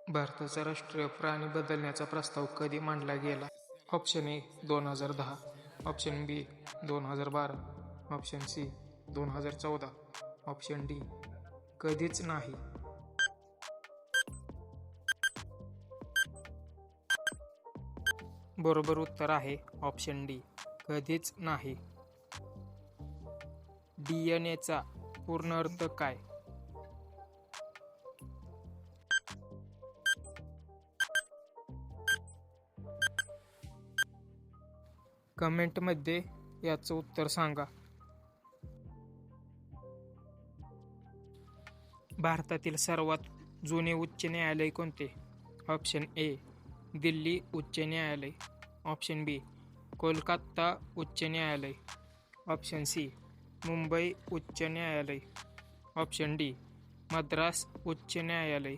भारताचा राष्ट्रीय प्राणी बदलण्याचा प्रस्ताव कधी मांडला गेला? Option A 2010, option B 2012, option C 2014, option D कधीच नाही. बरोबर उत्तर आहे ऑप्शन डी, कधीच नाही. डीएनएचा पूर्ण अर्थ काय? कमेंटमध्ये याचं उत्तर सांगा. भारतातील सर्वात जुने उच्च न्यायालय कोणते? ऑप्शन ए दिल्ली उच्च न्यायालय, ऑप्शन बी कोलकाता उच्च न्यायालय, ऑप्शन सी मुंबई उच्च न्यायालय, ऑप्शन डी मद्रास उच्च न्यायालय.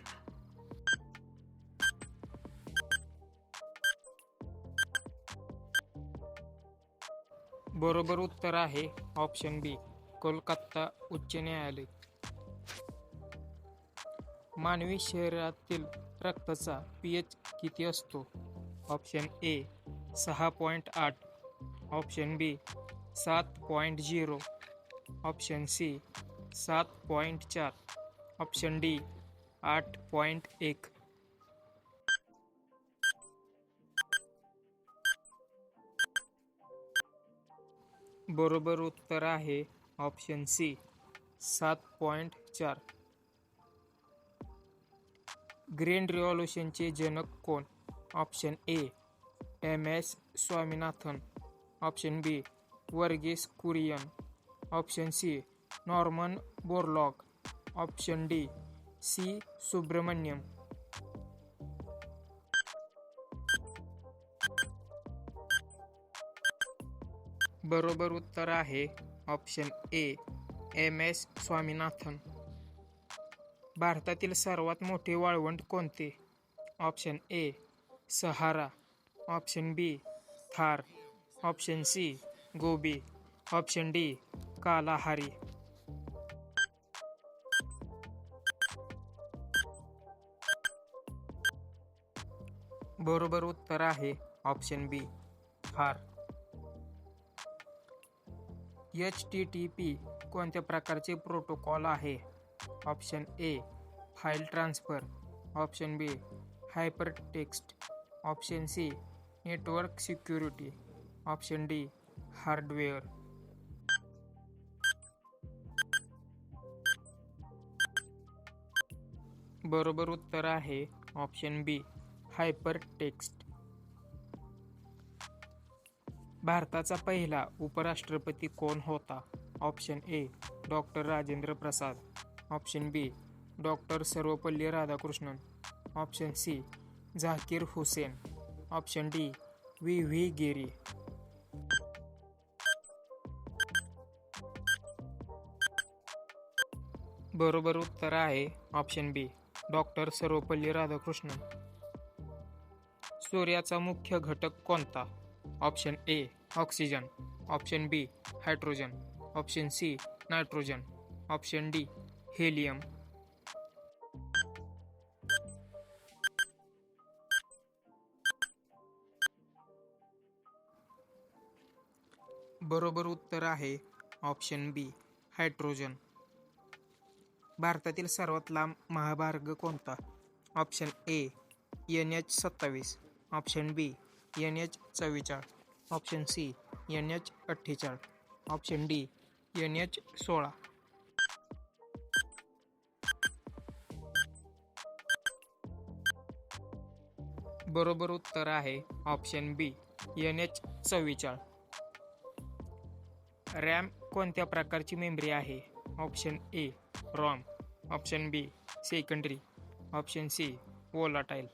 बरोबर उत्तर आहे ऑप्शन बी कोलकाता उच्च न्यायालय. मानवी शरीरातील रक्ताचा पीएच किती असतो? Option A 6.8, option B 7.0, option C 7.4, option D 8.1. बरोबर उत्तर आहे ऑप्शन सी 7.4. ग्रीन रिव्हॉल्यूशनचे जनक कोण? Option A M S. Swaminathan, option B Varghese Kurien, option C Norman Borlaug, option D C Subramaniam. बरोबर उत्तर आहे ऑप्शन ए एम.एस. स्वामीनाथन. भारतातील सर्वात मोठे वाळवंट कोणते? Option A Sahara, option B Thar, option C Gobi, option D Kalahari. बरोबर उत्तर आहे ऑप्शन बी थार. HTTP कोणत्या प्रकारचे प्रोटोकॉल आहे? Option A file transfer, option B hypertext, option C network security, option D hardware. बरोबर उत्तर आहे ऑप्शन बी हायपरटेक्स्ट. भारताचा पहिला उपराष्ट्रपती कोण होता? Option A doctor Rajendra Prasad, option B doctor Sarvepalli Radhakrishnan, option C Zakir Hussain, option D V Giri. बरोबर उत्तर आहे option B doctor Sarvepalli Radhakrishnan. सूर्याचा मुख्य घटक कोणता? Option A oxygen, option B hydrogen, option C nitrogen, option D helium. बरोबर उत्तर आहे ऑप्शन बी हायड्रोजन. भारतातील सर्वात लांब महामार्ग कोणता? Option A NH27, option B NH44, option C NH48, option D NH16. बरोबर उत्तर आहे ऑप्शन बी NH44. रॅम कोणत्या प्रकारची मेमरी आहे? Option A ROM, option B secondary, option C volatile,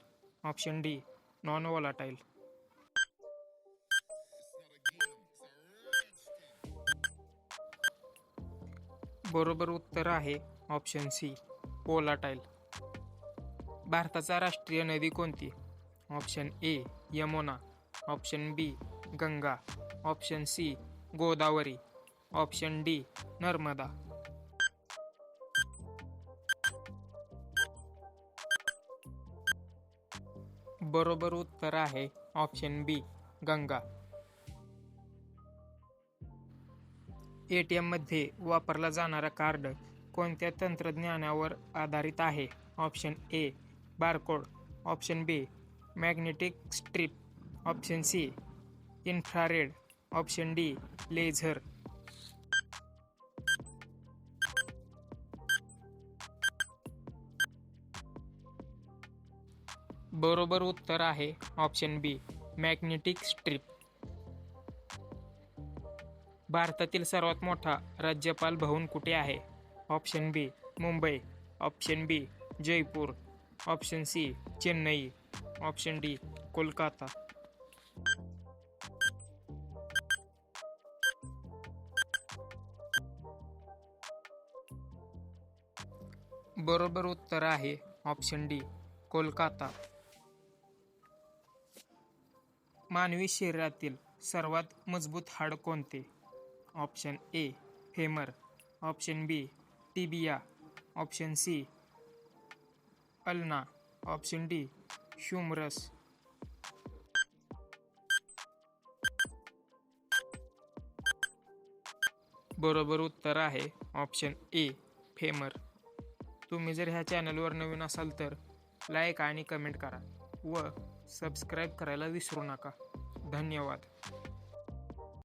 option D non volatile. बरोबर उत्तर आहे ऑप्शन सी वोलाटाईल. भारताचा राष्ट्रीय नदी कोणती? Option A Yamuna, option B Ganga, option C Godavari, option D Narmada. बरोबर उत्तर आहे ऑप्शन बी गंगा. ATM मध्ये वापरला जाणारा कार्ड कोणत्या तंत्रज्ञानावर आधारित आहे? Option A barcode, option B magnetic strip, option C infrared, option D laser. बरोबर उत्तर आहे ऑप्शन बी मॅग्नेटिक स्ट्रिप. भारतातील सर्वात मोठा राज्यपाल भवन कुठे आहे? Option B Mumbai, option B Jaipur, option C Chennai, option D Kolkata. बरोबर उत्तर आहे ऑप्शन डी कोलकाता. मानवी शरीरातील सर्वात मजबूत हाड कोणते? Option A femur, option B tibia, option C ulna, option D humerus. बरोबर उत्तर आहे ऑप्शन ए फेमर. तुम्ही जर ह्या चॅनलवर नवीन असाल तर लाईक आणि कमेंट करा व सबस्क्राईब करायला विसरू नका. धन्यवाद.